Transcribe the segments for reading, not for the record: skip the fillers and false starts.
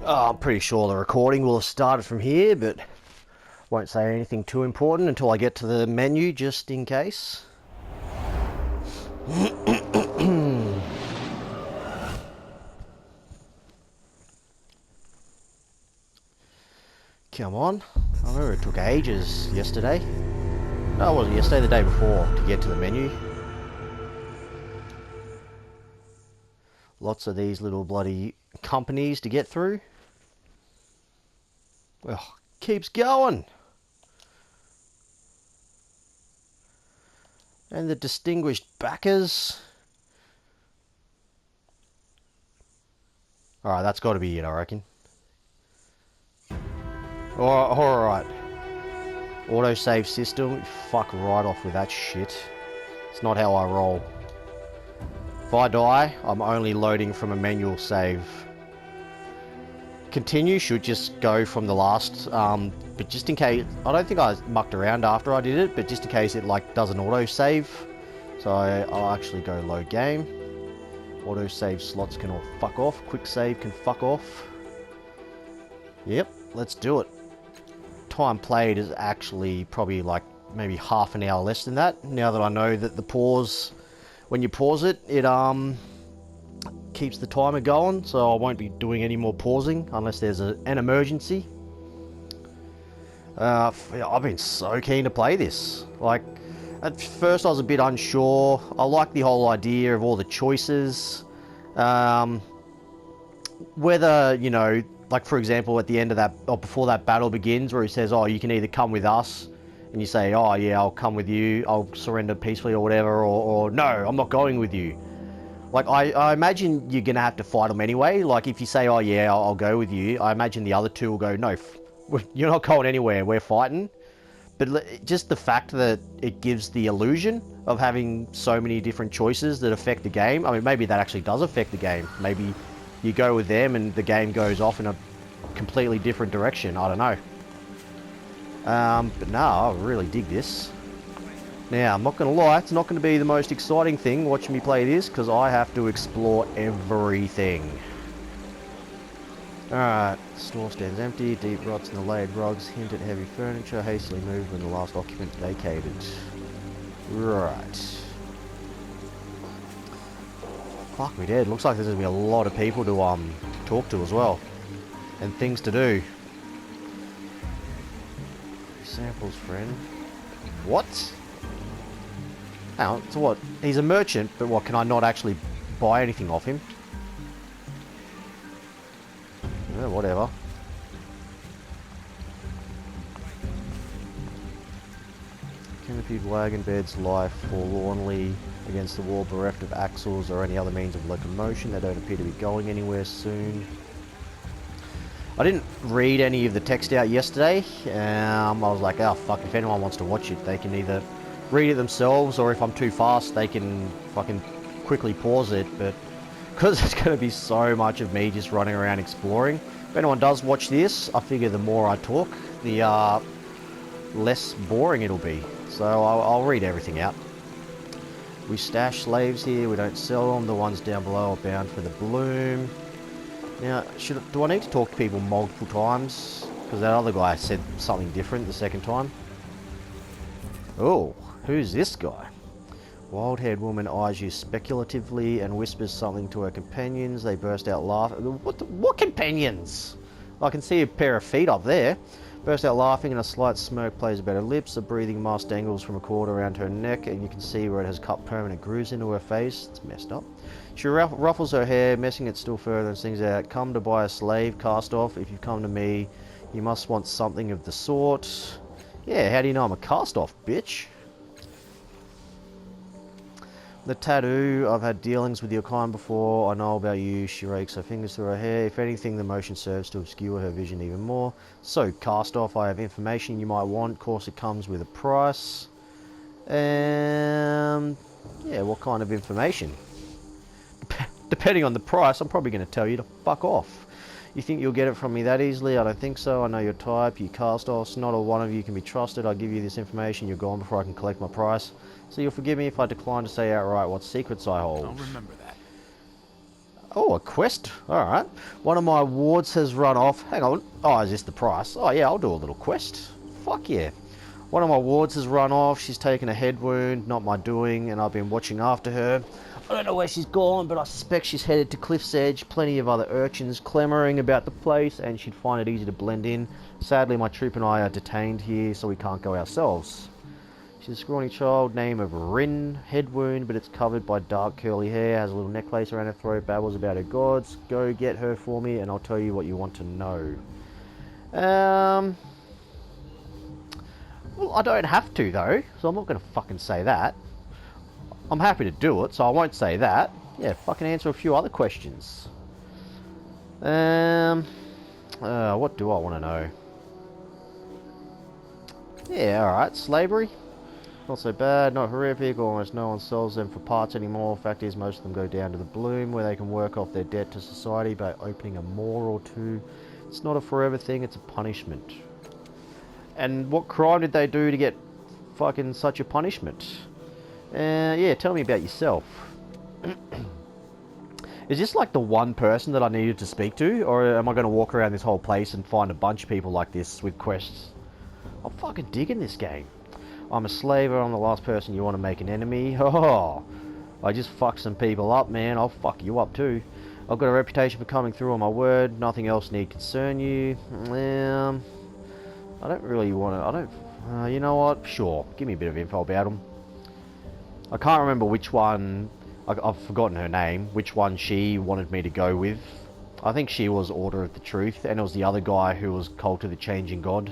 I'm pretty sure the recording will have started from here, but won't say anything too important until I get to the menu, just in case. Come on. I remember it took ages yesterday. No, it wasn't yesterday, the day before, to get to the menu. Lots of these little bloody companies to get through. Well, keeps going. And the distinguished backers. Alright, that's got to be it, I reckon. Alright. Autosave system, fuck right off with that shit. It's not how I roll. If I die, I'm only loading from a manual save. Continue should just go from the last, but just in case, I don't think I mucked around after I did it, but just in case it like does an autosave. So I'll actually go load game. Autosave slots can all fuck off. Quick save can fuck off. Yep, let's do it. Time played is actually probably like maybe half an hour less than that. Now that I know that the pause, when you pause it, it keeps the timer going, so I won't be doing any more pausing unless there's an emergency. I've been so keen to play this. Like, at first I was a bit unsure. I like the whole idea of all the choices. Whether, you know, like for example at the end of that, or before that battle begins, where he says, oh, you can either come with us, and you say, oh yeah, I'll come with you, I'll surrender peacefully or whatever, or no, I'm not going with you. Like, I imagine you're going to have to fight them anyway. Like, if you say, oh yeah, I'll go with you, I imagine the other two will go, no, you're not going anywhere, we're fighting. But just the fact that it gives the illusion of having so many different choices that affect the game. I mean, maybe that actually does affect the game. Maybe you go with them and the game goes off in a completely different direction. I don't know. But no, I really dig this. Now, I'm not going to lie, it's not going to be the most exciting thing watching me play this, because I have to explore everything. Alright, store stands empty, deep rots in the laid rugs hint at heavy furniture, hastily moved when the last occupant vacated. Right. Fuck me dead, looks like there's going to be a lot of people to talk to as well. And things to do. Samples, friend. What? Hang on, so what? He's a merchant, but what, can I not actually buy anything off him? Yeah, whatever. Canopied wagon beds lie forlornly against the wall, bereft of axles or any other means of locomotion. They don't appear to be going anywhere soon. I didn't read any of the text out yesterday. I was like, oh fuck, if anyone wants to watch it, they can either read it themselves, or if I'm too fast, they can fucking quickly pause it. But because it's going to be so much of me just running around exploring, if anyone does watch this, I figure the more I talk, the less boring it'll be. So I'll read everything out. We stash slaves here, we don't sell them. The ones down below are bound for the bloom. Now, do I need to talk to people multiple times? Because that other guy said something different the second time. Oh, who's this guy? Wild-haired woman eyes you speculatively and whispers something to her companions. They burst out laughing. What companions? I can see a pair of feet up there. Burst out laughing and a slight smirk plays about her lips. A breathing mask dangles from a cord around her neck, and you can see where it has cut permanent grooves into her face. It's messed up. She ruffles her hair, messing it still further, and sings out, "Come to buy a slave, cast off. If you've come to me, you must want something of the sort." Yeah, how do you know I'm a cast off, bitch? The tattoo, I've had dealings with your kind before, I know about you. She rakes her fingers through her hair. If anything, the motion serves to obscure her vision even more. So, cast off, I have information you might want. Of course, it comes with a price. Yeah, what kind of information? Depending on the price, I'm probably going to tell you to fuck off. You think you'll get it from me that easily? I don't think so. I know your type, you cast-offs. Not all one of you can be trusted. I'll give you this information. You're gone before I can collect my price. So you'll forgive me if I decline to say outright what secrets I hold. I'll remember that. Oh, a quest. Alright. One of my wards has run off. Hang on. Oh, is this the price? Oh, yeah, I'll do a little quest. Fuck yeah. One of my wards has run off. She's taken a head wound. Not my doing, and I've been watching after her. I don't know where she's gone, but I suspect she's headed to Cliff's Edge. Plenty of other urchins clamouring about the place, and she'd find it easy to blend in. Sadly, my troop and I are detained here, so we can't go ourselves. She's a scrawny child, name of Rin, head wound, but it's covered by dark curly hair, has a little necklace around her throat, babbles about her gods. Go get her for me, and I'll tell you what you want to know. Well, I don't have to, though, so I'm not going to fucking say that. I'm happy to do it, so I won't say that. Yeah, fucking answer a few other questions. What do I want to know? Yeah, alright, slavery. Not so bad, not horrific, almost no one sells them for parts anymore. Fact is, most of them go down to the Bloom, where they can work off their debt to society by opening a moor or two. It's not a forever thing, it's a punishment. And what crime did they do to get fucking such a punishment? Yeah, tell me about yourself. Is this like the one person that I needed to speak to? Or am I going to walk around this whole place and find a bunch of people like this with quests? I'm fucking digging this game. I'm a slaver, I'm the last person you want to make an enemy. Oh, I just fucked some people up, man. I'll fuck you up too. I've got a reputation for coming through on my word. Nothing else need concern you. I don't really want to... you know what? Sure. Give me a bit of info about them. I can't remember which one... I've forgotten her name. Which one she wanted me to go with. I think she was Order of the Truth. And it was the other guy who was Cult of the Changing God.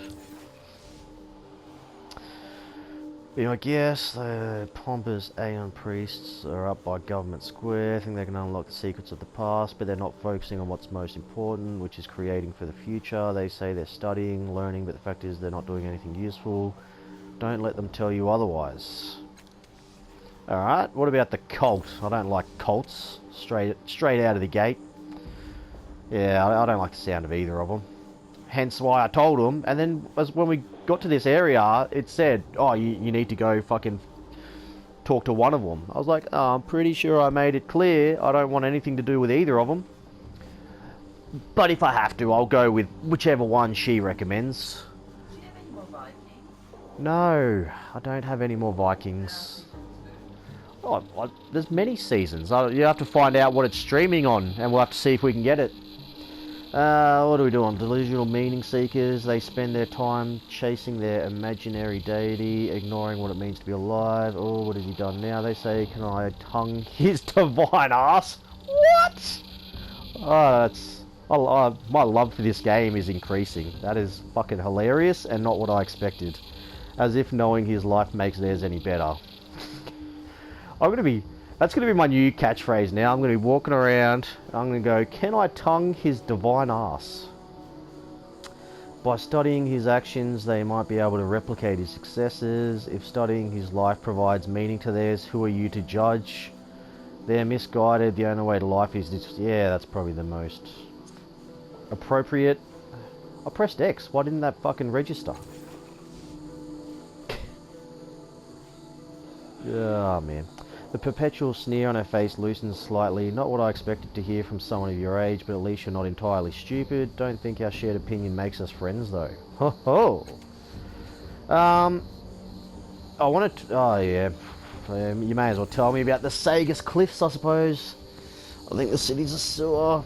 But I guess the pompous Aeon priests are up by Government Square. Think they can unlock the secrets of the past, but they're not focusing on what's most important, which is creating for the future. They say they're studying, learning, but the fact is they're not doing anything useful. Don't let them tell you otherwise. Alright, what about the cult? I don't like cults. Straight out of the gate. Yeah, I don't like the sound of either of them. Hence why I told them, and then when we got to this area, it said, oh, you need to go fucking talk to one of them. I was like, oh, I'm pretty sure I made it clear I don't want anything to do with either of them. But if I have to, I'll go with whichever one she recommends. Do you have any more Vikings? No, I don't have any more Vikings. Oh, there's many seasons. You have to find out what it's streaming on, and we'll have to see if we can get it. What do we do on delusional meaning seekers? They spend their time chasing their imaginary deity, ignoring what it means to be alive. Oh, what has he done now? They say, can I tongue his divine ass? What? Oh, that's... my love for this game is increasing. That is fucking hilarious and not what I expected. As if knowing his life makes theirs any better. That's going to be my new catchphrase now. I'm going to be walking around. I'm going to go, can I tongue his divine ass? By studying his actions, they might be able to replicate his successes. If studying his life provides meaning to theirs, who are you to judge? They're misguided. The only way to life is this. Yeah, that's probably the most appropriate. I pressed X. Why didn't that fucking register? Oh, man. The perpetual sneer on her face loosens slightly. Not what I expected to hear from someone of your age, but at least you're not entirely stupid. Don't think our shared opinion makes us friends, though. Ho ho! I wanted to... Oh, yeah. You may as well tell me about the Sagus Cliffs, I suppose. I think the city's a sewer.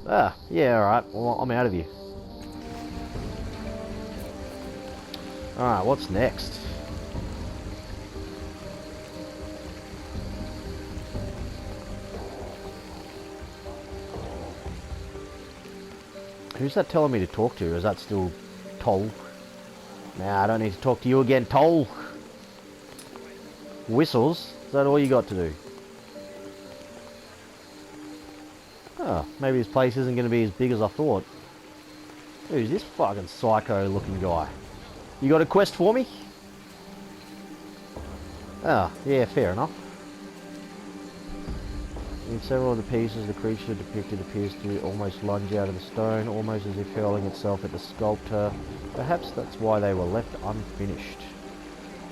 Ah, yeah, alright. Well, I'm out of here. Alright, what's next? Who's that telling me to talk to? Is that still Toll? Nah, I don't need to talk to you again, Toll. Whistles? Is that all you got to do? Oh, maybe this place isn't going to be as big as I thought. Who's this fucking psycho looking guy? You got a quest for me? Oh, yeah, fair enough. In several of the pieces, the creature depicted appears to almost lunge out of the stone, almost as if hurling itself at the sculptor. Perhaps that's why they were left unfinished.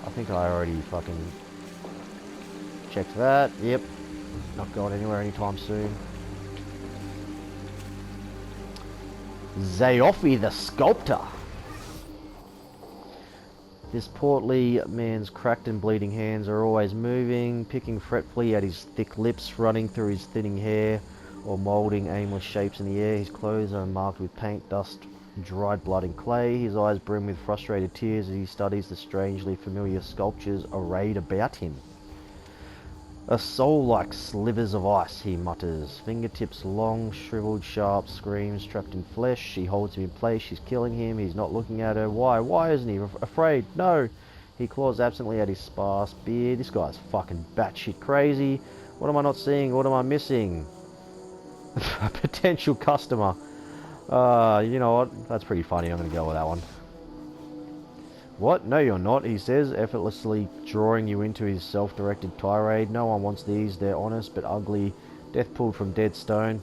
I think I already fucking checked that. Yep. Not going anywhere anytime soon. Zaofi the Sculptor. This portly man's cracked and bleeding hands are always moving, picking fretfully at his thick lips, running through his thinning hair, or moulding aimless shapes in the air. His clothes are marked with paint, dust, dried blood and clay. His eyes brim with frustrated tears as he studies the strangely familiar sculptures arrayed about him. A soul like slivers of ice, he mutters. Fingertips long, shriveled, sharp, screams trapped in flesh. She holds him in place. She's killing him. He's not looking at her. Why? Why isn't he afraid? No. He claws absently at his sparse beard. This guy's fucking batshit crazy. What am I not seeing? What am I missing? A potential customer. You know what? That's pretty funny. I'm going to go with that one. What? No, you're not, he says, effortlessly drawing you into his self-directed tirade. No one wants these. They're honest but ugly. Death pulled from dead stone.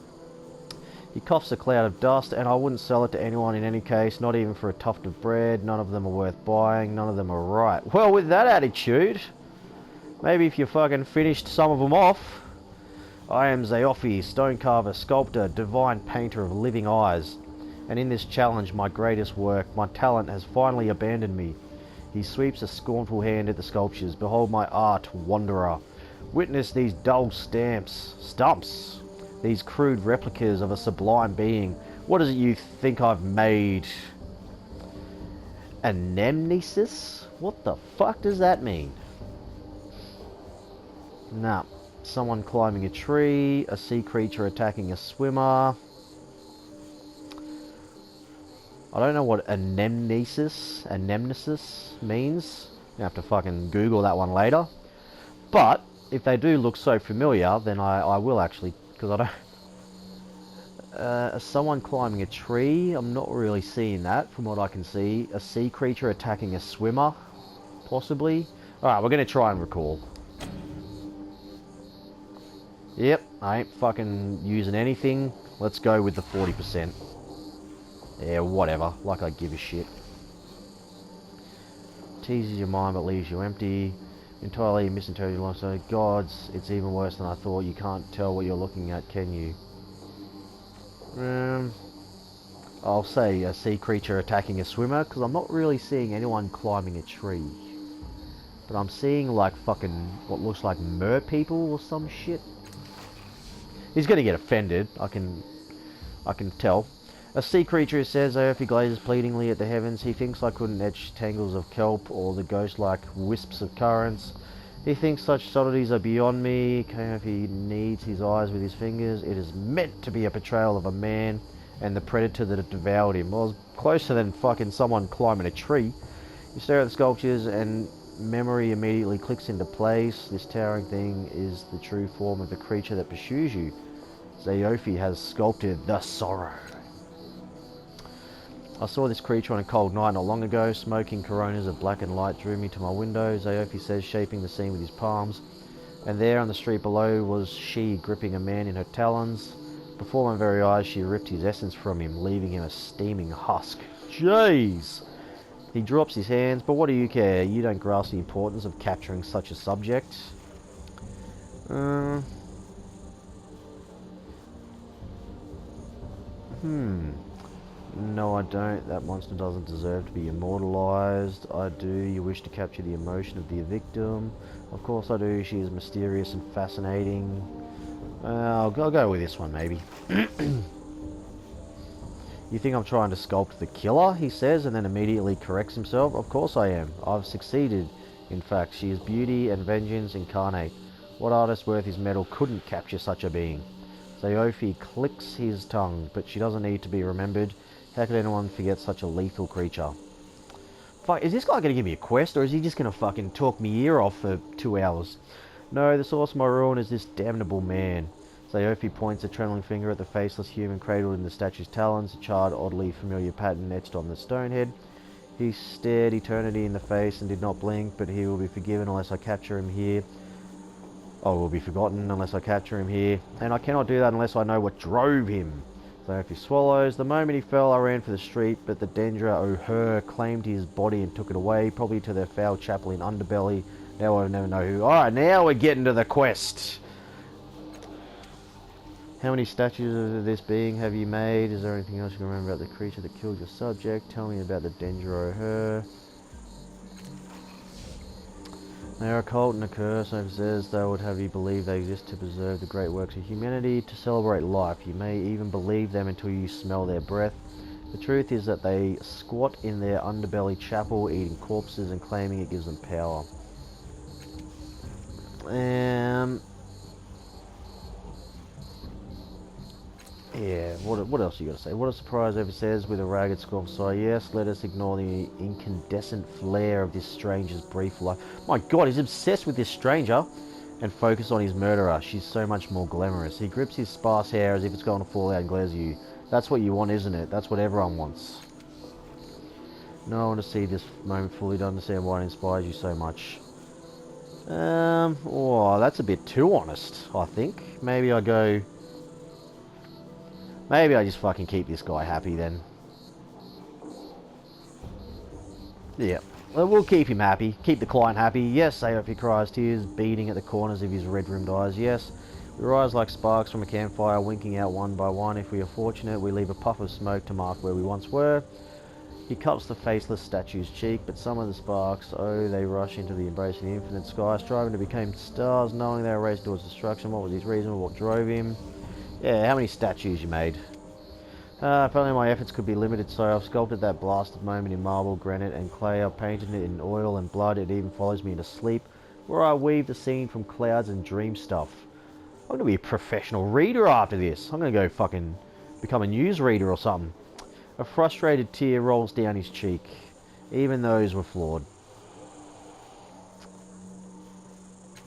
He coughs a cloud of dust, and I wouldn't sell it to anyone in any case, not even for a tuft of bread. None of them are worth buying. None of them are right. Well, with that attitude, maybe if you fucking finished some of them off. I am Zaofi, stonecarver, sculptor, divine painter of living eyes. And in this challenge, my greatest work, my talent has finally abandoned me. He sweeps a scornful hand at the sculptures. Behold my art, wanderer. Witness these dull stumps, these crude replicas of a sublime being. What is it you think I've made? Anamnesis? What the fuck does that mean? Nah. Someone climbing a tree, a sea creature attacking a swimmer. I don't know what anamnesis means. You have to fucking Google that one later. But if they do look so familiar, then I will actually, because I don't. Someone climbing a tree. I'm not really seeing that from what I can see. A sea creature attacking a swimmer, possibly. All right, we're gonna try and recall. Yep, I ain't fucking using anything. Let's go with the 40%. Yeah, whatever. Like I give a shit. Teases your mind but leaves you empty. Entirely misinterpreted life. So, gods, it's even worse than I thought. You can't tell what you're looking at, can you? I'll say a sea creature attacking a swimmer, because I'm not really seeing anyone climbing a tree. But I'm seeing, like, fucking, what looks like mer people or some shit. He's gonna get offended, I can tell. A sea creature says, if he glazes pleadingly at the heavens, he thinks I couldn't etch tangles of kelp or the ghost-like wisps of currents. He thinks such subtleties are beyond me. If he kneads his eyes with his fingers, it is meant to be a portrayal of a man and the predator that had devoured him. Well, it's closer than fucking someone climbing a tree. You stare at the sculptures and memory immediately clicks into place. This towering thing is the true form of the creature that pursues you. Zaofi has sculpted the sorrow. I saw this creature on a cold night not long ago. Smoking coronas of blackened light drew me to my window, Zaofi says, shaping the scene with his palms. And there on the street below was she, gripping a man in her talons. Before my very eyes, she ripped his essence from him, leaving him a steaming husk. Jeez! He drops his hands, but what do you care? You don't grasp the importance of capturing such a subject. No, I don't. That monster doesn't deserve to be immortalized. I do. You wish to capture the emotion of the victim. Of course I do. She is mysterious and fascinating. I'll go with this one, maybe. You think I'm trying to sculpt the killer, he says, and then immediately corrects himself. Of course I am. I've succeeded. In fact, she is beauty and vengeance incarnate. What artist worth his metal couldn't capture such a being? Zaofi clicks his tongue, but she doesn't need to be remembered. How could anyone forget such a lethal creature? Fuck, is this guy going to give me a quest, or is he just going to fucking talk me ear off for 2 hours? No, the source of my ruin is this damnable man. Zaofi points a trembling finger at the faceless human cradled in the statue's talons, a charred, oddly familiar pattern etched on the stone head. He stared eternity in the face and did not blink, but he will be forgiven unless I capture him here. Oh, will be forgotten unless I capture him here. And I cannot do that unless I know what drove him. Zaofi swallows. The moment he fell, I ran for the street, but the Dendra O'Her claimed his body and took it away, probably to their foul chapel in Underbelly. Now I'll never know who. Alright, now we're getting to the quest. How many statues of this being have you made? Is there anything else you can remember about the creature that killed your subject? Tell me about the Dendro her. They are a cult and a curse, and says they would have you believe they exist to preserve the great works of humanity, to celebrate life. You may even believe them until you smell their breath. The truth is that they squat in their underbelly chapel, eating corpses and claiming it gives them power. Yeah, what else you got to say? What a surprise, Ever says with a ragged scorn sigh. Yes, let us ignore the incandescent flare of this stranger's brief life. My god, he's obsessed with this stranger. And focus on his murderer. She's so much more glamorous. He grips his sparse hair as if it's going to fall out and glares at you. That's what you want, isn't it? That's what everyone wants. No, I want to see this moment fully to understand why it inspires you so much. Oh, that's a bit too honest, I think. Maybe I just fucking keep this guy happy then. Yeah. Well, we'll keep him happy. Keep the client happy. Yes, Aofi cries, tears beating at the corners of his red-rimmed eyes. Yes, we rise like sparks from a campfire, winking out one by one. If we are fortunate, we leave a puff of smoke to mark where we once were. He cups the faceless statue's cheek, but some of the sparks, oh, they rush into the embrace of the infinite sky, striving to become stars, knowing they are raced towards destruction. What was his reason? What drove him? Yeah, how many statues you made? If only my efforts could be limited, so I've sculpted that blasted moment in marble, granite and clay. I've painted it in oil and blood. It even follows me into sleep, where I weave the scene from clouds and dream stuff. I'm going to be a professional reader after this. I'm going to go fucking become a newsreader or something. A frustrated tear rolls down his cheek. Even those were flawed.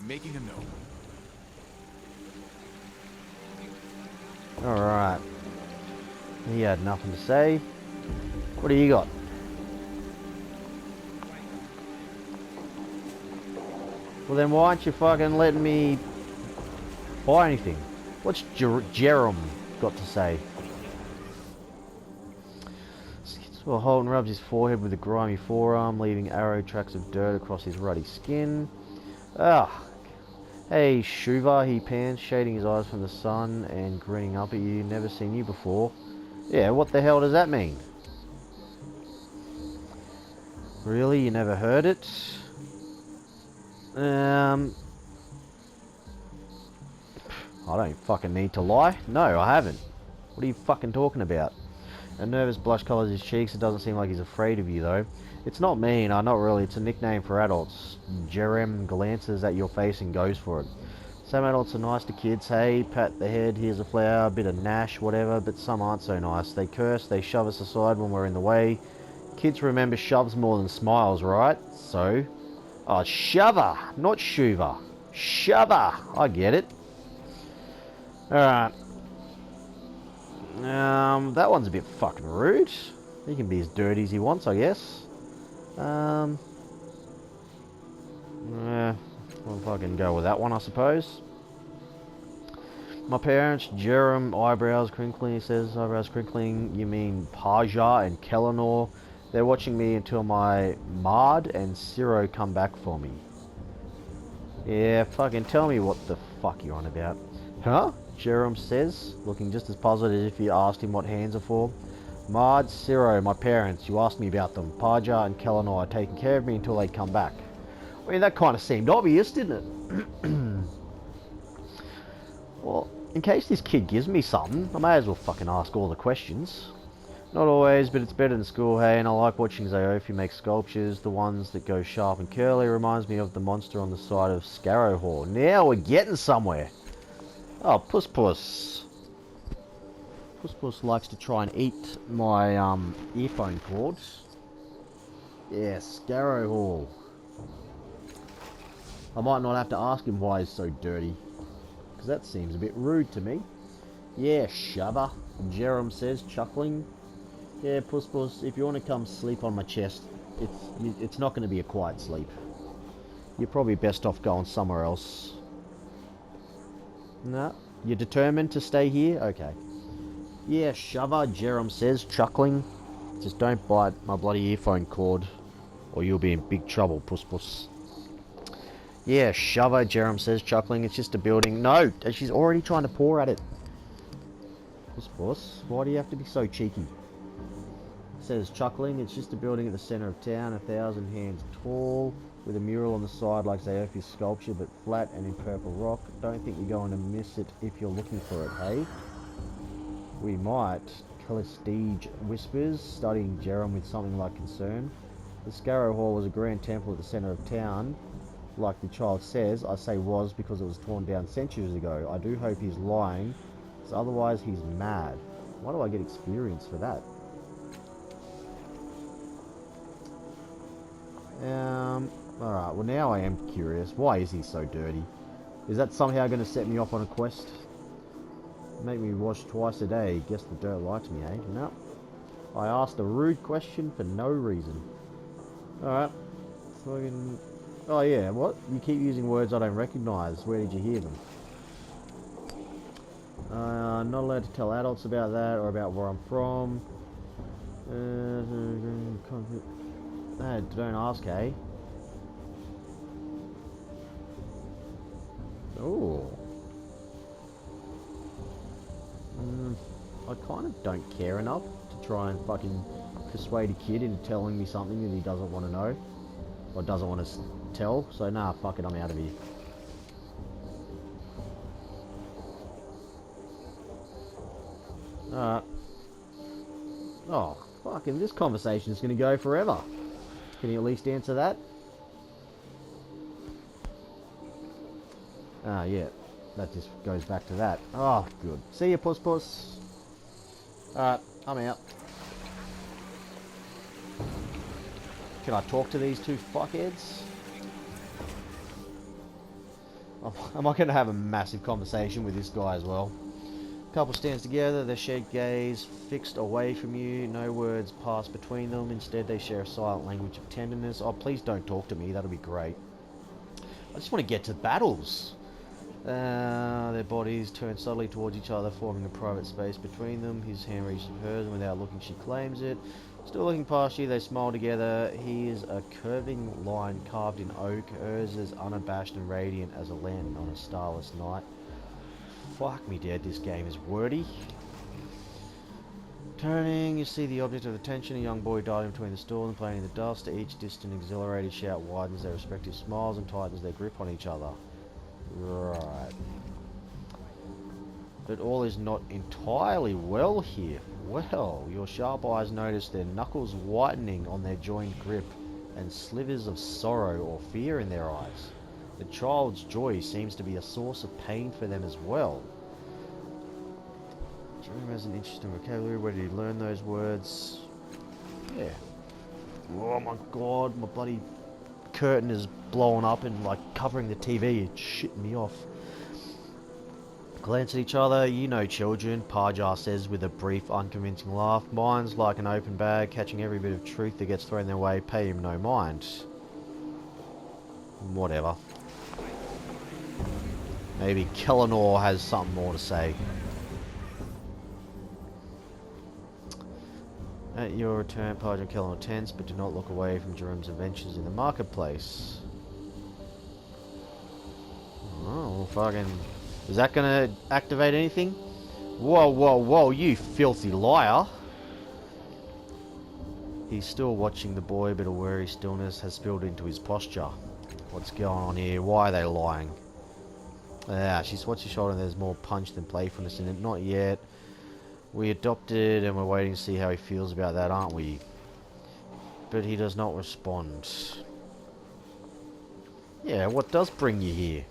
Making a note. Alright. He had nothing to say. What do you got? Well then why aren't you fucking letting me buy anything? What's Jerem got to say? Well, Holden rubs his forehead with a grimy forearm, leaving arrow tracks of dirt across his ruddy skin. Ah, hey Shuva, he pants, shading his eyes from the sun and grinning up at you. Never seen you before. Yeah, what the hell does that mean? Really? You never heard it? I don't fucking need to lie. No, I haven't. What are you fucking talking about? A nervous blush colours his cheeks. It doesn't seem like he's afraid of you, though. It's not mean, not really. It's a nickname for adults. Jerem glances at your face and goes for it. Some adults are nice to kids, hey, pat the head, here's a flower, a bit of nash, whatever, but some aren't so nice. They curse, they shove us aside when we're in the way. Kids remember shoves more than smiles, right? So, oh, shover, not shuva. Shover, I get it. Alright. That one's a bit fucking rude. He can be as dirty as he wants, I guess. We'll fucking go with that one, I suppose. My parents, Jerem, eyebrows crinkling, he says, eyebrows crinkling, you mean Paja and Kellanor. They're watching me until my Mard and Ciro come back for me. Yeah, fucking tell me what the fuck you're on about. Huh? Jerem says, looking just as puzzled as if you asked him what hands are for. Mard, Ciro, my parents, you asked me about them. Paja and Kellanor are taking care of me until they come back. I mean, that kind of seemed obvious, didn't it? Well, in case this kid gives me something, I may as well fucking ask all the questions. Not always, but it's better than school, hey, and I like watching Zaofi make sculptures. The ones that go sharp and curly reminds me of the monster on the side of Scarrowhawk. Now we're getting somewhere. Oh, Puss Puss. Puss Puss likes to try and eat my earphone cords. Yeah, Scarrowhawk. I might not have to ask him why he's so dirty, because that seems a bit rude to me. Yeah, Shabba, Jerem says, chuckling. Yeah, Puss Puss, if you want to come sleep on my chest, it's not going to be a quiet sleep. You're probably best off going somewhere else. No, you're determined to stay here? Okay. Yeah, Shabba, Jerem says, chuckling. Just don't bite my bloody earphone cord, or you'll be in big trouble, Puss Puss. Yeah, Shava, Jerem says, chuckling. It's just a building. No, she's already trying to pour at it. Boss, why do you have to be so cheeky? Says chuckling, it's just a building at the centre of town, 1,000 hands tall, with a mural on the side like Zaofi's sculpture, but flat and in purple rock. Don't think you're going to miss it if you're looking for it, hey? We might, Callistige whispers, studying Jerem with something like concern. The Scarrow Hall was a grand temple at the centre of town. Like the child says, I say was because it was torn down centuries ago. I do hope he's lying, because otherwise he's mad. Why do I get experience for that? Alright, well now I am curious. Why is he so dirty? Is that somehow going to set me off on a quest? Make me wash twice a day. Guess the dirt likes me, eh? No. I asked a rude question for no reason. Alright. Fucking... Oh yeah, what? You keep using words I don't recognise. Where did you hear them? Not allowed to tell adults about that or about where I'm from. No, don't ask, eh? Oh. I kind of don't care enough to try and fucking persuade a kid into telling me something that he doesn't want to know. Or doesn't want to tell. So, nah, fuck it, I'm out of here. Oh, fucking this conversation is going to go forever. Can you at least answer that? Ah, yeah. That just goes back to that. Oh, good. See ya, puss puss. Alright, I'm out. Can I talk to these two fuckheads? Am I going to have a massive conversation with this guy as well? Couple stands together, their shared gaze fixed away from you. No words pass between them. Instead, they share a silent language of tenderness. Oh, please don't talk to me. That'll be great. I just want to get to battles. Their bodies turn subtly towards each other, forming a private space between them. His hand reaches hers, and without looking, she claims it. Still looking past you, they smile together. He is a curving line carved in oak. Hers is unabashed and radiant as a lantern on a starless night. Fuck me dead, this game is wordy. Turning, you see the object of attention, a young boy darting between the stalls and playing in the dust. Each distant exhilarated shout widens their respective smiles and tightens their grip on each other. Right. But all is not entirely well here. Well, your sharp eyes notice their knuckles whitening on their joined grip and slivers of sorrow or fear in their eyes. The child's joy seems to be a source of pain for them as well. Jerome has an interesting vocabulary. Where did he learn those words? Yeah. Oh my god, my bloody curtain is blowing up and like covering the TV. It's shitting me off. Glance at each other. You know children, Parjar says with a brief, unconvincing laugh. Mine's like an open bag, catching every bit of truth that gets thrown their way. Pay him no mind. Whatever. Maybe Kellenor has something more to say. At your return, Parjar and Kellenor tense, but do not look away from Jerome's adventures in the marketplace. Oh, well, fucking... Is that gonna activate anything? Whoa, whoa, whoa, you filthy liar! He's still watching the boy, but a wary stillness has spilled into his posture. What's going on here? Why are they lying? She swats your shoulder and there's more punch than playfulness in it. Not yet. We adopted and we're waiting to see how he feels about that, aren't we? But he does not respond. Yeah, what does bring you here?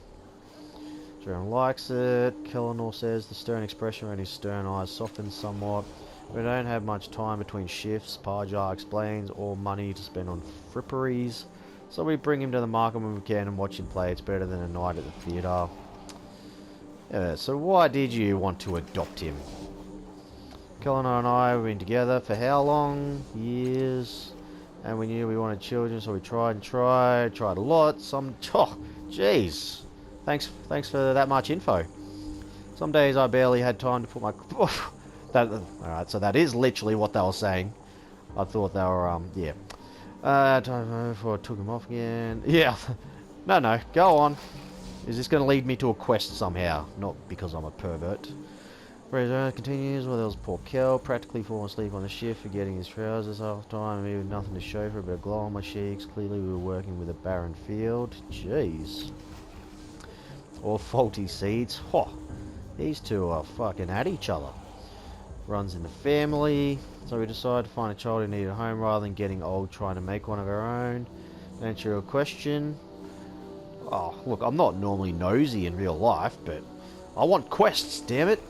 Jerome likes it. Kellenor says the stern expression around his stern eyes softens somewhat. We don't have much time between shifts, Parjar explains, or money to spend on fripperies. So we bring him to the market when we can and watch him play. It's better than a night at the theatre. So why did you want to adopt him? Kellenor and I have been together for how long? Years. And we knew we wanted children, so we tried a lot. Oh, jeez. Thanks for that much info. Some days I barely had time to put my... Alright, so that is literally what they were saying. I thought they were, yeah. Time before I took him off again. Yeah. No, go on. Is this going to lead me to a quest somehow? Not because I'm a pervert. Razor continues. Well, there was poor Kel, practically falling asleep on the shift, forgetting his trousers half the time, and even nothing to show for a bit of glow on my cheeks. Clearly, we were working with a barren field. Jeez. Or faulty seeds. Ho! These two are fucking at each other. Runs in the family. So we decided to find a child who needed a home rather than getting old trying to make one of our own. Answer your question. Oh, look, I'm not normally nosy in real life, but I want quests, damn it.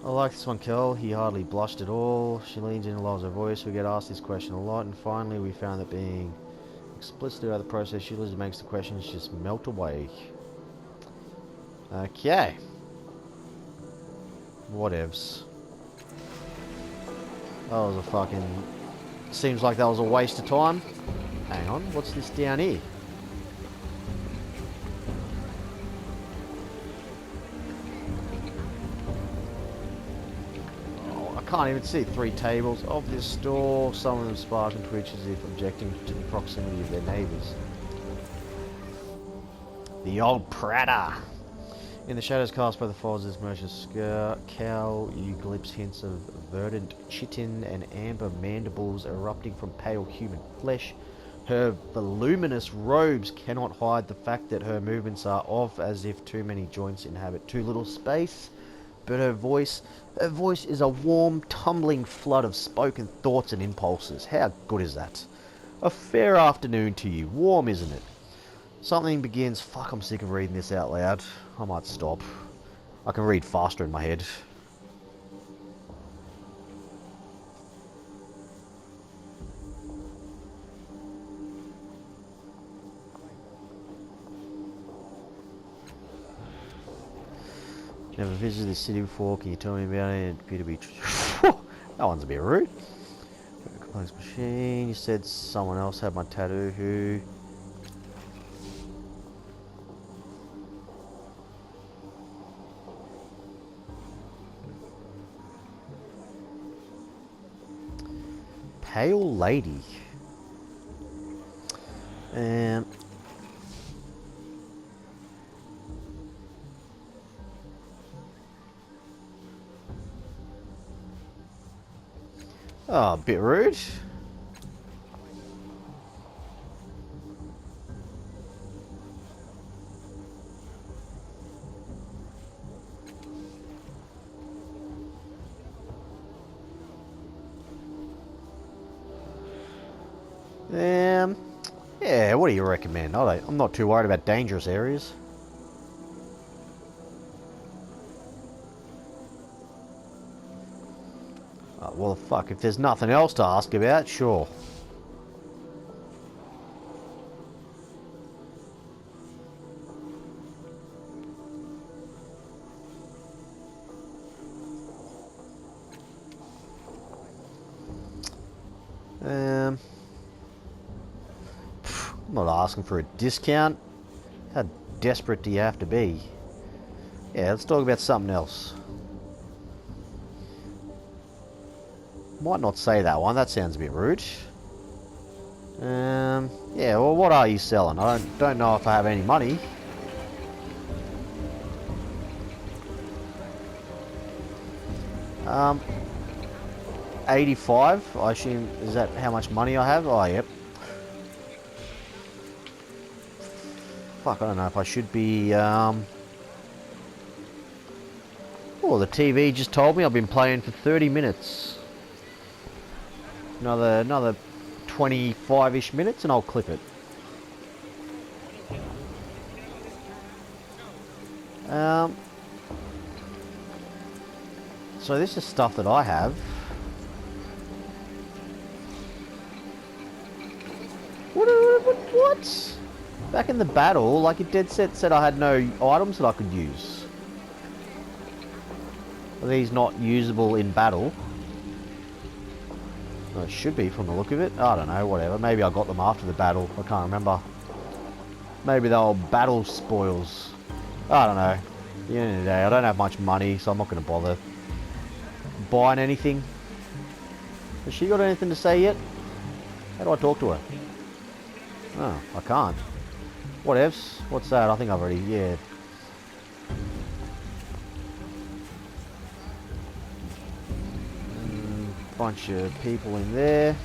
I like this one, Kel. He hardly blushed at all. She leans in and lowers her voice. We get asked this question a lot, and finally we found that being explicit about the process she usually makes the questions just melt away. Okay. Whatevs. That was a fucking... Seems like that was a waste of time. Hang on, what's this down here? Oh, I can't even see 3 tables of this store. Some of them spark and twitch as if objecting to the proximity of their neighbours. The old Pratter. In the shadows cast by the folds of this merchant's cowl, you glimpse hints of verdant chitin and amber mandibles erupting from pale human flesh. Her voluminous robes cannot hide the fact that her movements are off, as if too many joints inhabit too little space. But her voice is a warm, tumbling flood of spoken thoughts and impulses. How good is that? A fair afternoon to you. Warm, isn't it? Something begins. Fuck, I'm sick of reading this out loud. I might stop. I can read faster in my head. Never visited this city before. Can you tell me about it? It appeared to be... That one's a bit rude. Complex machine. You said someone else had my tattoo. Who? Pale lady. Oh, a bit rude. Yeah, what do you recommend? I'm not too worried about dangerous areas. Well, fuck, if there's nothing else to ask about, sure. I'm not asking for a discount. How desperate do you have to be? Yeah, let's talk about something else. Might not say that one, that sounds a bit rude. Yeah, well, what are you selling? I don't know if I have any money. Um, 85, I assume, is that how much money I have? Oh, yep. Fuck, I don't know if I should be, Oh, the TV just told me I've been playing for 30 minutes. Another 25-ish minutes and I'll clip it. So this is stuff that I have. What? Back in the battle, like it dead set said I had no items that I could use. Are these not usable in battle? Well, it should be from the look of it. I don't know, whatever. Maybe I got them after the battle. I can't remember. Maybe they were battle spoils. I don't know. At the end of the day, I don't have much money, so I'm not going to bother buying anything. Has she got anything to say yet? How do I talk to her? Oh, I can't. Whatevs. What's that? I think I've already... Yeah. Bunch of people in there.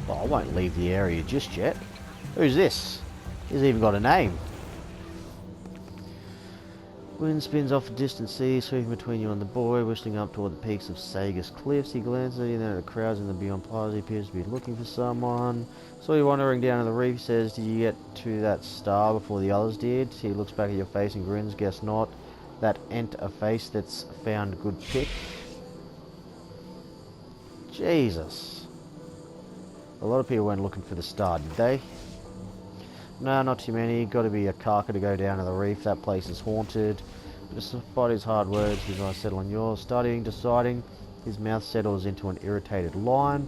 Oh, I won't leave the area just yet. Who's this? He's even got a name. Wind spins off a distant sea, sweeping between you and the boy, whistling up toward the peaks of Sagus Cliffs. He glances at you, then at the crowds in the beyond plaza. He appears to be looking for someone. Saw you wandering down to the reef. Says, did you get to that star before the others did? He looks back at your face and grins. Guess not. That ain't a face that's found good pick. Jesus. A lot of people went looking for the star, did they? No, not too many. Got to be a carker to go down to the reef. That place is haunted. Despite his hard words, his eyes settle on yours. Deciding. His mouth settles into an irritated line.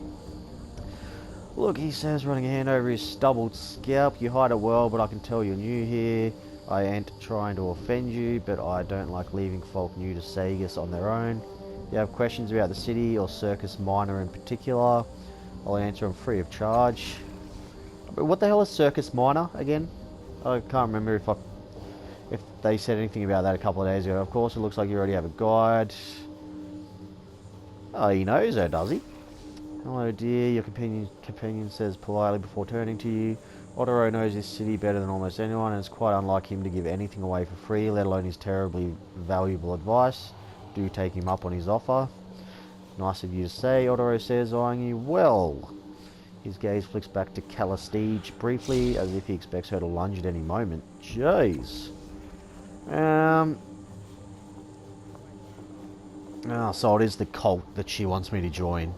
Look, he says, running a hand over his stubbled scalp. You hide it well, but I can tell you're new here. I ain't trying to offend you, but I don't like leaving folk new to Sagus on their own. If you have questions about the city or Circus Minor in particular, I'll answer them free of charge. But what the hell is Circus Minor again? I can't remember if they said anything about that a couple of days ago. Of course, it looks like you already have a guide. Oh, he knows her, does he? Hello, dear. Your companion says politely before turning to you. Otto knows this city better than almost anyone, and it's quite unlike him to give anything away for free, let alone his terribly valuable advice. Do take him up on his offer. Nice of you to say, Otto says, eyeing you well. His gaze flicks back to Callistige briefly, as if he expects her to lunge at any moment. Jeez. So it is the cult that she wants me to join.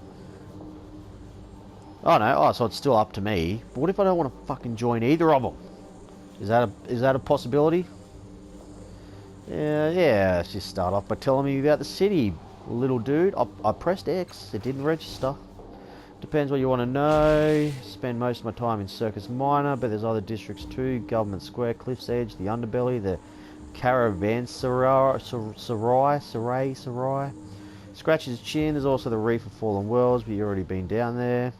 Oh no, so it's still up to me. But what if I don't want to fucking join either of them? Is that a possibility? Yeah, let's just start off by telling me about the city, little dude. I pressed X, it didn't register. Depends what you want to know. Spend most of my time in Circus Minor, but there's other districts too. Government Square, Cliff's Edge, the Underbelly, the Caravanserai. Scratches his chin. There's also the Reef of Fallen Worlds, but you've already been down there.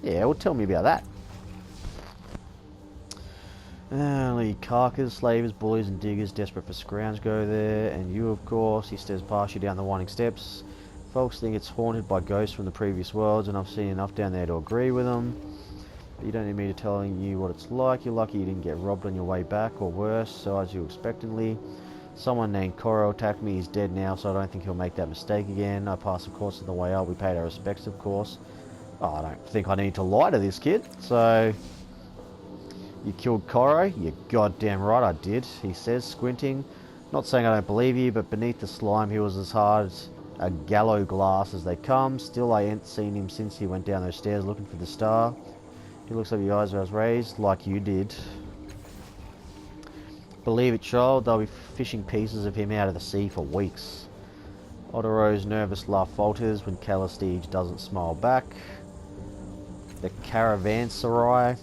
Yeah, well, tell me about that. Only carkers, slavers, bullies, and diggers desperate for scrounge go there. And you, of course. He stares past you down the winding steps. Folks think it's haunted by ghosts from the previous worlds, and I've seen enough down there to agree with them. But you don't need me to telling you what it's like. You're lucky you didn't get robbed on your way back, or worse, so as you expectantly. Someone named Koro attacked me. He's dead now, so I don't think he'll make that mistake again. I passed, of course, on the way up. We paid our respects, of course. Oh, I don't think I need to lie to this kid. So, you killed Koro? You're goddamn right I did, he says, squinting. Not saying I don't believe you, but beneath the slime he was as hard as a gallows glass as they come. Still, I ain't seen him since he went down those stairs looking for the star. He looks up your eyes as raised, like you did. Believe it, child, they'll be fishing pieces of him out of the sea for weeks. Ottero's nervous laugh falters when Callistige doesn't smile back. The Caravanserai.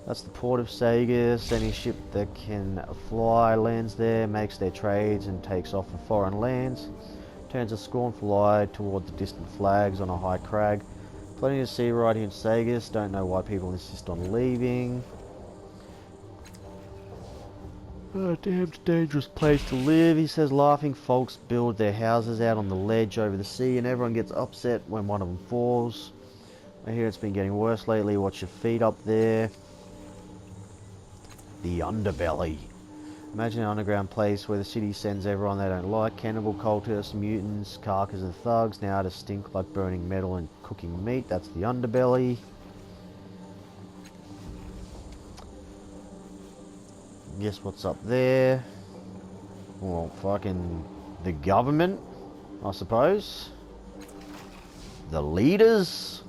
That's the port of Sagus. Any ship that can fly lands there, makes their trades, and takes off for foreign lands. Turns a scornful eye toward the distant flags on a high crag. Plenty to see right here in Sagus. Don't know why people insist on leaving. Oh, damn dangerous place to live, he says, laughing. Folks build their houses out on the ledge over the sea, and everyone gets upset when one of them falls. I hear it's been getting worse lately. Watch your feet up there. The Underbelly. Imagine an underground place where the city sends everyone they don't like. Cannibal cultists, mutants, carcass and thugs. Now to stink like burning metal and cooking meat. That's the Underbelly. Guess what's up there? Well, fucking the government, I suppose. The leaders.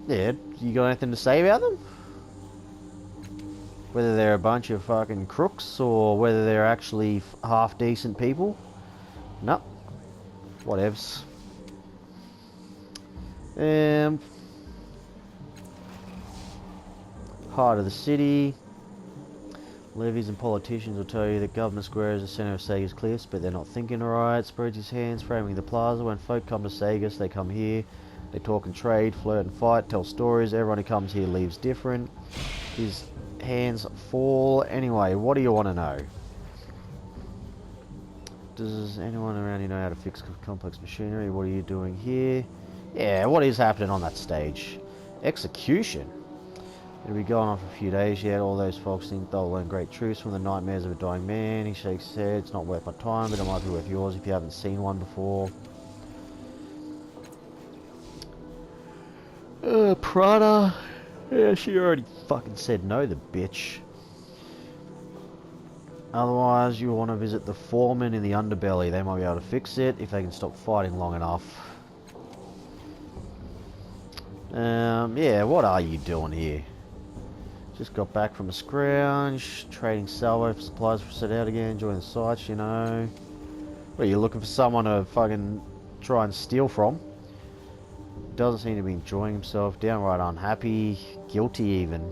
Yeah, you got anything to say about them? Whether they're a bunch of fucking crooks or whether they're actually half decent people? No. Whatevs. Heart of the city. Levies and politicians will tell you that Government Square is the centre of Sagus Cliffs, but they're not thinking right. Spreads his hands, framing the plaza. When folk come to Sagus, they come here. They talk and trade, flirt and fight, tell stories. Everyone who comes here leaves different. His hands fall. Anyway, what do you want to know? Does anyone around you know how to fix complex machinery? What are you doing here? Yeah, what is happening on that stage? Execution? It'll be going on for a few days yet. All those folks think they'll learn great truths from the nightmares of a dying man. He shakes his head. It's not worth my time, but it might be worth yours if you haven't seen one before. Prada. Yeah, she already fucking said no, the bitch. Otherwise, you'll want to visit the foreman in the underbelly. They might be able to fix it if they can stop fighting long enough. Yeah, what are you doing here? Just got back from a scrounge, trading salvo for supplies for set out again, join the sites, you know. What, you looking for someone to fucking try and steal from? Doesn't seem to be enjoying himself, downright unhappy, guilty even.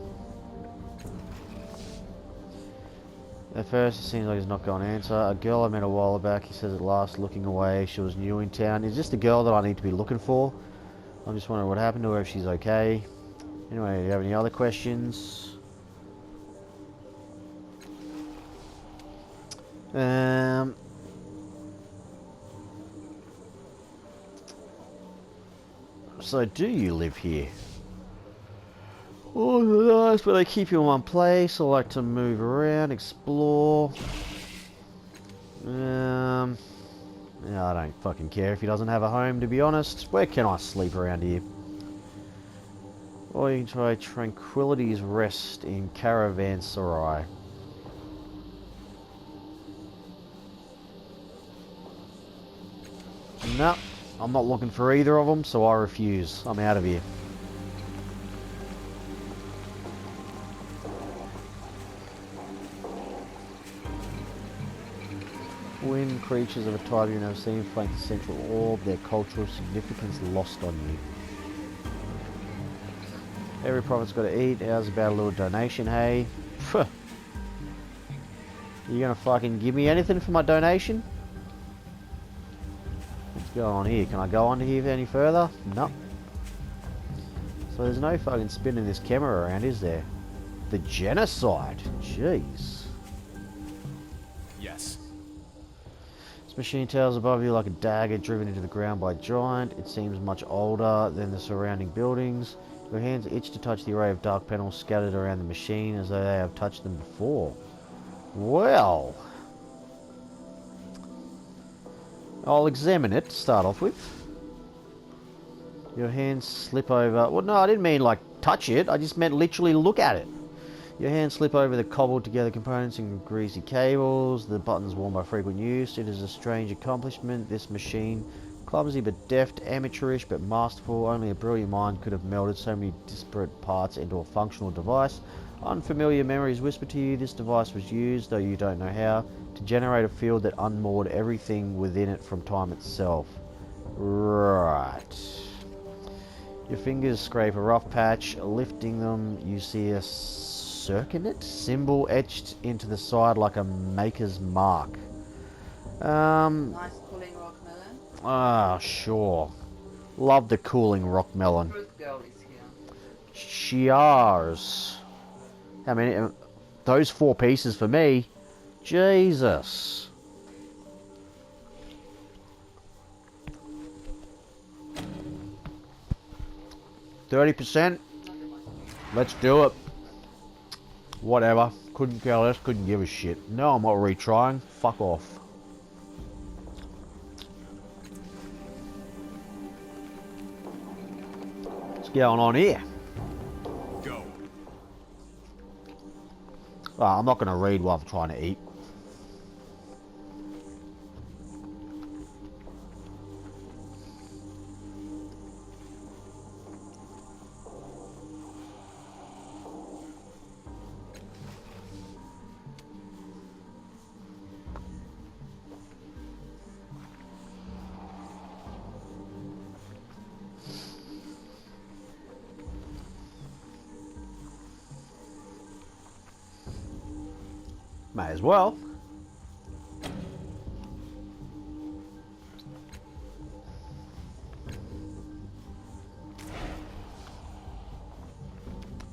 At first, it seems like he's not going to answer. A girl I met a while back, he says at last, looking away. She was new in town. Is this the girl that I need to be looking for? I'm just wondering what happened to her, if she's okay. Anyway, do you have any other questions? So do you live here? Oh, nice, but they keep you in one place. I like to move around, explore. Yeah, I don't fucking care if he doesn't have a home, to be honest. Where can I sleep around here? Or you can try Tranquility's Rest in Caravanserai. No, I'm not looking for either of them, so I refuse. I'm out of here. When creatures of a type you've never seen flank the central orb, their cultural significance lost on you. Every prophet's got to eat. How's about a little donation, hey? Phew. You gonna fucking give me anything for my donation? What's going on here? Can I go on here any further? No. So there's no fucking spinning this camera around, is there? The genocide. Jeez. Yes. This machine towers above you like a dagger driven into the ground by a giant. It seems much older than the surrounding buildings. Your hands itch to touch the array of dark panels scattered around the machine as though they have touched them before. Well, I'll examine it to start off with. Your hands slip over... Well, no, I didn't mean, like, touch it. I just meant literally look at it. Your hands slip over the cobbled together components and greasy cables. The buttons worn by frequent use. It is a strange accomplishment, this machine. Clumsy but deft, amateurish but masterful. Only a brilliant mind could have melded so many disparate parts into a functional device. Unfamiliar memories whisper to you this device was used, though you don't know how, to generate a field that unmoored everything within it from time itself. Right. Your fingers scrape a rough patch. Lifting them, you see a circuit symbol etched into the side like a maker's mark. Nice cooling rock melon. Ah, sure. Love the cooling rock melon. Fruit girl is here. Cheers. How many? Those 4 pieces for me. Jesus. %. Let's do it. Whatever. Couldn't care less. Couldn't give a shit. No, I'm not retrying. Fuck off. What's going on here? Go. I'm not going to read while I'm trying to eat. May as well.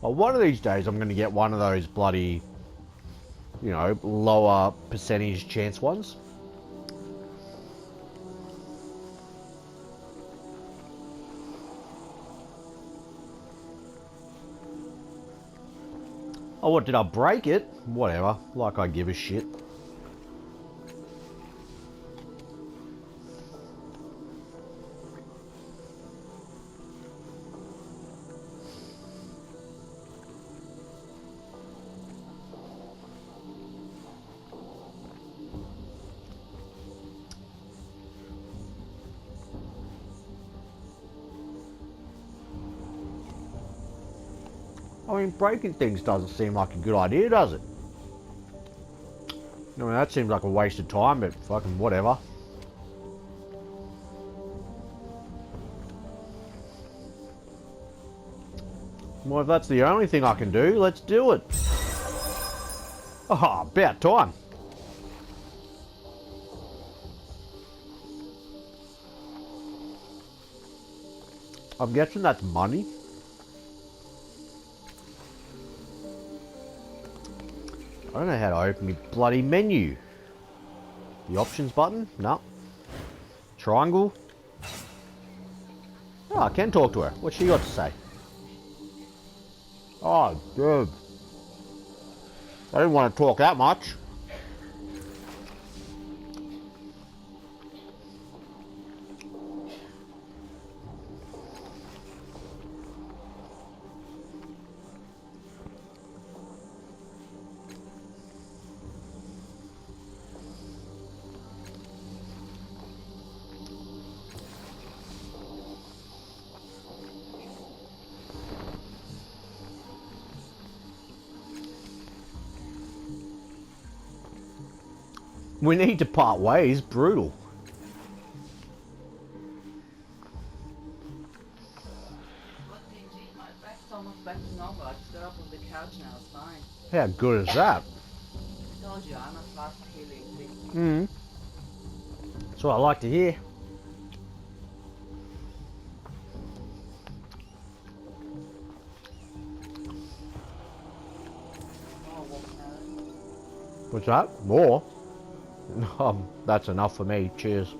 Well, one of these days I'm going to get one of those bloody, you know, lower percentage chance ones. Oh, what, did I break it? Whatever. Like I give a shit. I mean, breaking things doesn't seem like a good idea, does it? I mean, that seems like a waste of time, but fucking whatever. Well, if that's the only thing I can do, let's do it. Oh, about time. I'm guessing that's money. I don't know how to open my bloody menu. The options button? No. Triangle? Oh, I can talk to her. What's she got to say? Oh, dude. I didn't want to talk that much. We need to part ways. Brutal. What did you eat? My back's almost back to normal. I just got up off the couch now. It's fine. How good is that? I told you, I'm a fast healing thing. Mm. That's what I like to hear. Oh, watermelon. What's that? More? That's enough for me. Cheers.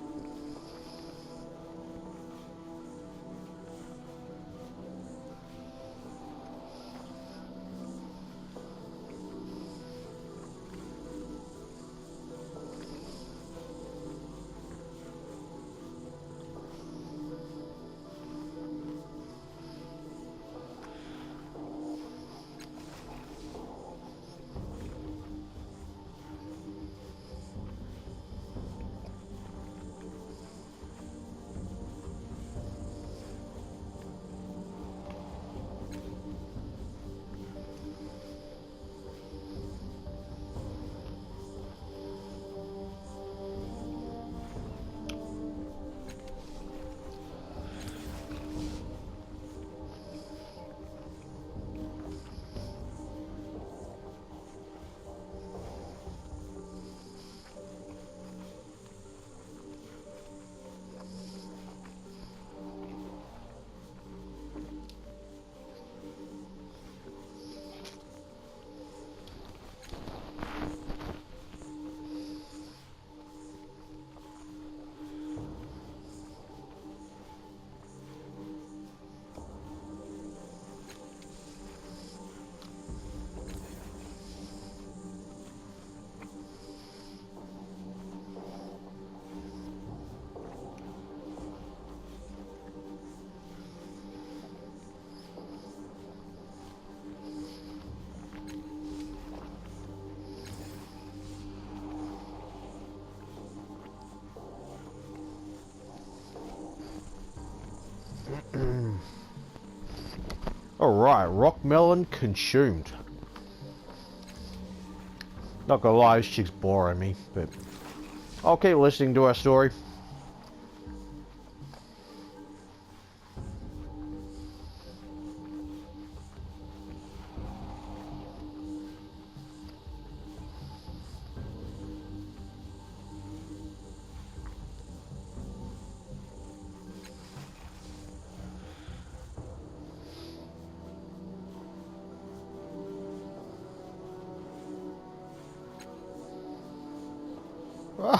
Alright, rock melon consumed. Not gonna lie, this chick's boring me, but I'll keep listening to her story.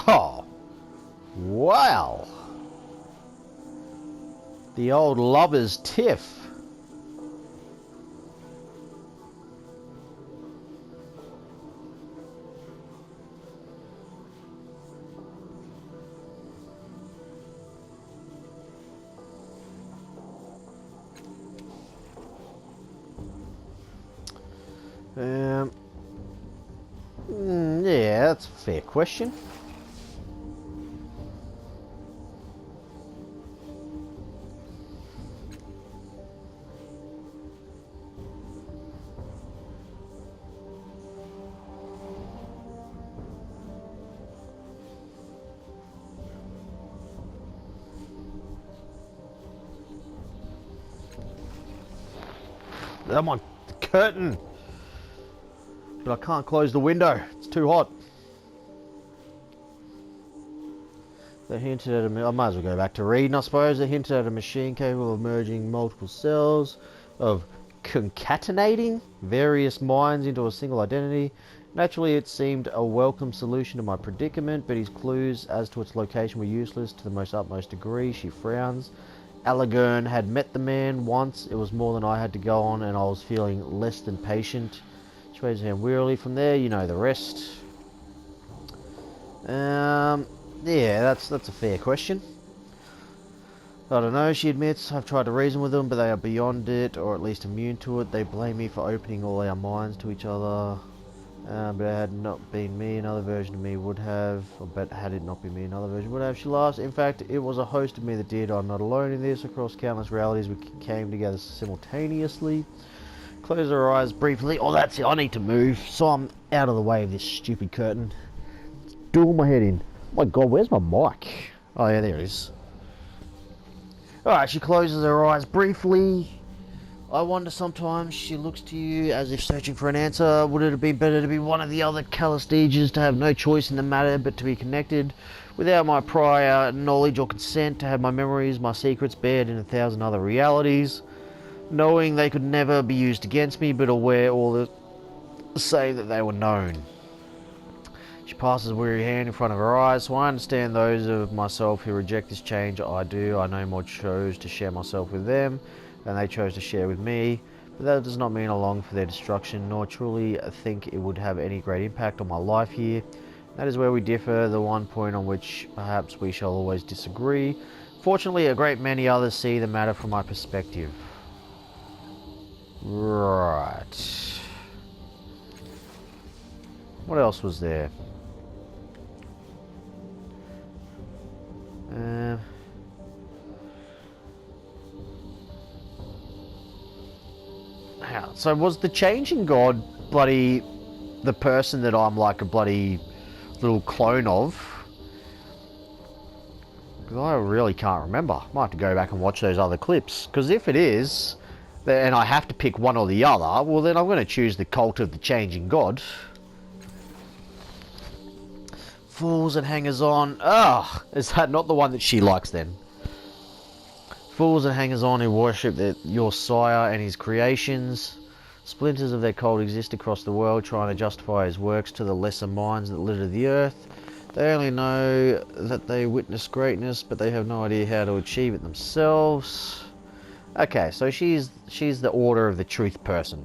Oh, wow. The old lover's tiff. Um, yeah, that's a fair question. I'm on the curtain, but I can't close the window. It's too hot. They hinted at I might as well go back to reading, I suppose. They hinted at a machine capable of merging multiple cells, of concatenating various minds into a single identity. Naturally, it seemed a welcome solution to my predicament, but his clues as to its location were useless to the most utmost degree. She frowns. Allegern had met the man once. It was more than I had to go on, and I was feeling less than patient. She waves her hand wearily. From there, you know the rest. Yeah, that's a fair question. I don't know, she admits. I've tried to reason with them, but they are beyond it, or at least immune to it. They blame me for opening all our minds to each other. But it had not been me, another version of me would have. But had it not been me, another version would have. She laughs. In fact, it was a host of me that did. I'm not alone in this. Across countless realities, we came together simultaneously. Close her eyes briefly. Oh, that's it. I need to move, so I'm out of the way of this stupid curtain. It's doing my head in. Oh my god, where's my mic? Oh yeah, there it is. Alright, she closes her eyes briefly. I wonder sometimes she looks to you as if searching for an answer. Would it have been better to be one of the other Calistages, to have no choice in the matter but to be connected without my prior knowledge or consent, to have my memories, my secrets bared in 1,000 other realities, knowing they could never be used against me, but aware all the same that they were known. She passes a weary hand in front of her eyes, so I understand those of myself who reject this change. I do. I no more chose to share myself with them than they chose to share with me, but that does not mean I long for their destruction, nor truly think it would have any great impact on my life here. That is where we differ, the one point on which perhaps we shall always disagree. Fortunately, a great many others see the matter from my perspective. Right. What else was there? So was the changing god bloody the person that I'm like a bloody little clone of? Because I really can't remember. I might have to go back and watch those other clips. Because if it is, and I have to pick one or the other, well then I'm going to choose the cult of the changing god. Fools and hangers-on. Ah, is that not the one that she likes then? Fools and hangers-on who worship your sire and his creations. Splinters of their cult exist across the world, trying to justify his works to the lesser minds that litter the earth. They only know that they witness greatness, but they have no idea how to achieve it themselves. Okay, so she's the Order of the Truth person.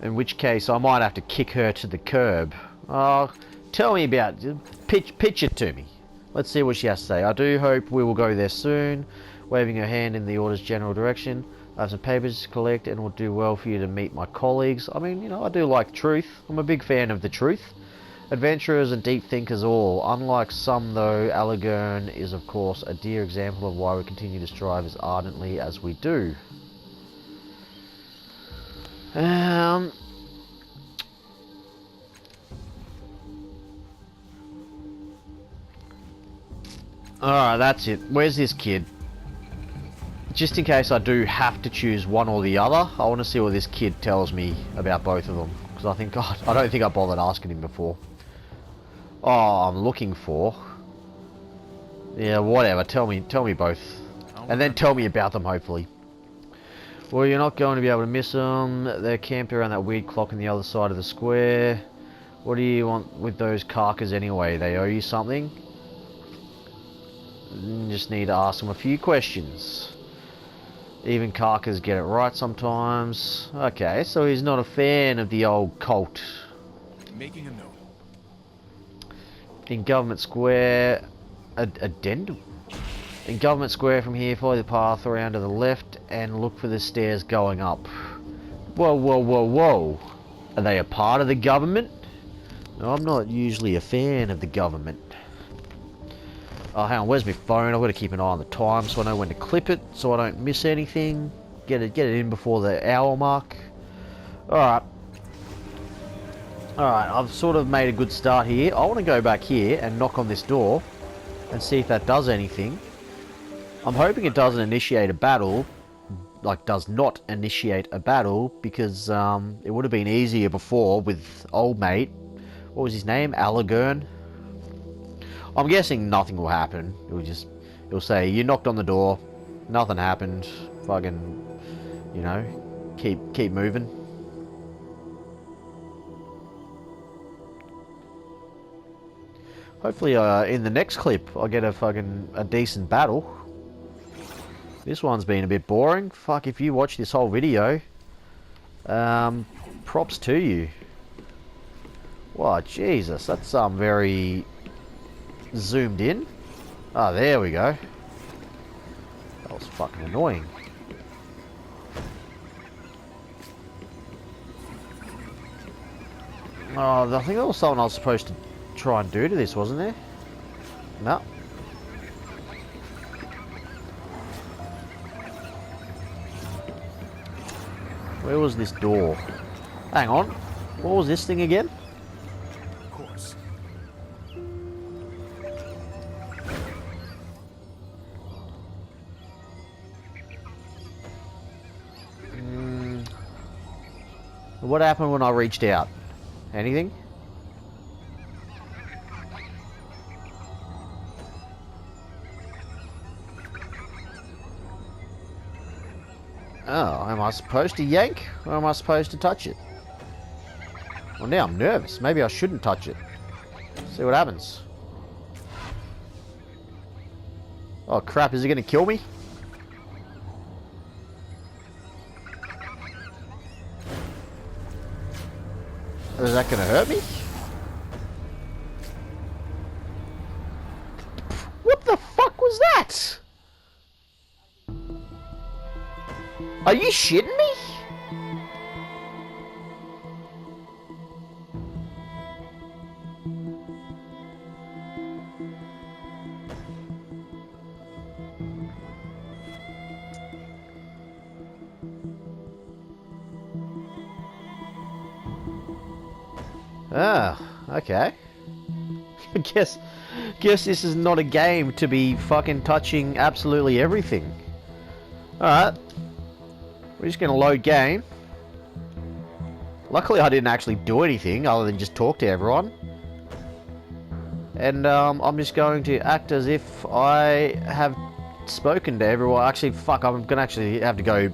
In which case, I might have to kick her to the curb. Oh, tell me about it. Pitch it to me. Let's see what she has to say. I do hope we will go there soon. Waving her hand in the Order's general direction. I have some papers to collect and will do well for you to meet my colleagues. I mean, you know, I do like truth. I'm a big fan of the truth. Adventurers and deep thinkers all. Unlike some, though, Allegern is, of course, a dear example of why we continue to strive as ardently as we do. Alright, that's it. Where's this kid? Just in case I do have to choose one or the other, I want to see what this kid tells me about both of them. Because I think, God, I don't think I bothered asking him before. Oh, I'm looking for... Yeah, whatever. Tell me both. And then tell me about them, hopefully. Well, you're not going to be able to miss them. They're camped around that weird clock on the other side of the square. What do you want with those carcass anyway? They owe you something? Just need to ask them a few questions. Even carcass get it right sometimes. Okay, so he's not a fan of the old cult. Making a note. In Government Square... Addendum? In Government Square from here, follow the path around to the left and look for the stairs going up. Whoa, whoa, whoa, whoa. Are they a part of the government? No, I'm not usually a fan of the government. Oh, hang on, where's my phone? I've got to keep an eye on the time so I know when to clip it, so I don't miss anything. Get it in before the hour mark. Alright. Alright, I've sort of made a good start here. I want to go back here and knock on this door and see if that does anything. I'm hoping it doesn't initiate a battle. Like, does not initiate a battle, because it would have been easier before with old mate. What was his name? Alagern. I'm guessing nothing will happen. It'll say, you knocked on the door, nothing happened, fucking, you know, keep moving. Hopefully, in the next clip, I'll get a decent battle. This one's been a bit boring. Fuck, if you watch this whole video, props to you. Wow, Jesus, that's very zoomed in. Oh, there we go. That was fucking annoying. Oh, I think there was something I was supposed to try and do to this, wasn't there? No. Where was this door? Hang on. What was this thing again? Of course. What happened when I reached out? Anything? Oh, am I supposed to yank? Or am I supposed to touch it? Well, now I'm nervous. Maybe I shouldn't touch it. See what happens. Oh crap, is it going to kill me? Is that going to hurt me? What the fuck was that? Are you shitting me? Ah, okay. guess this is not a game to be fucking touching absolutely everything. Alright. We're just going to load game. Luckily I didn't actually do anything other than just talk to everyone. And I'm just going to act as if I have spoken to everyone. Actually, fuck, I'm going to actually have to go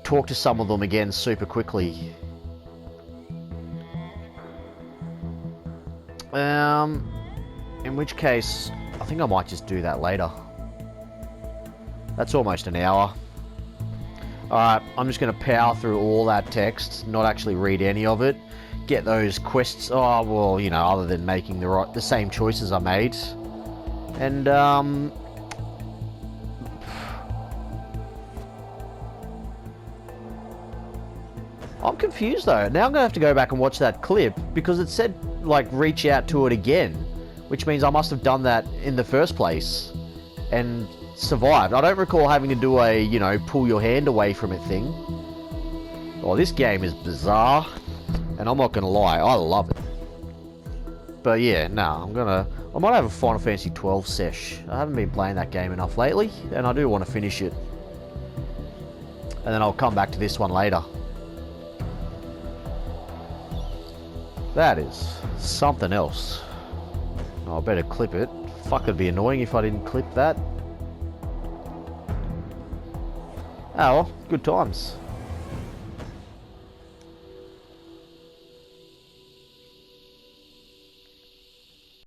talk to some of them again super quickly. In which case, I think I might just do that later. That's almost an hour. Alright, I'm just going to power through all that text, not actually read any of it. Get those quests, oh, well, you know, other than making the same choices I made. And, I'm confused though. Now I'm going to have to go back and watch that clip, because it said, like, reach out to it again. Which means I must have done that in the first place. And survived. I don't recall having to do a, you know, pull your hand away from it thing. Oh, this game is bizarre. And I'm not going to lie, I love it. But yeah, no, I might have a Final Fantasy 12 sesh. I haven't been playing that game enough lately, and I do want to finish it. And then I'll come back to this one later. That is something else. Oh, I better clip it. Fuck, it'd be annoying if I didn't clip that. Oh well, good times.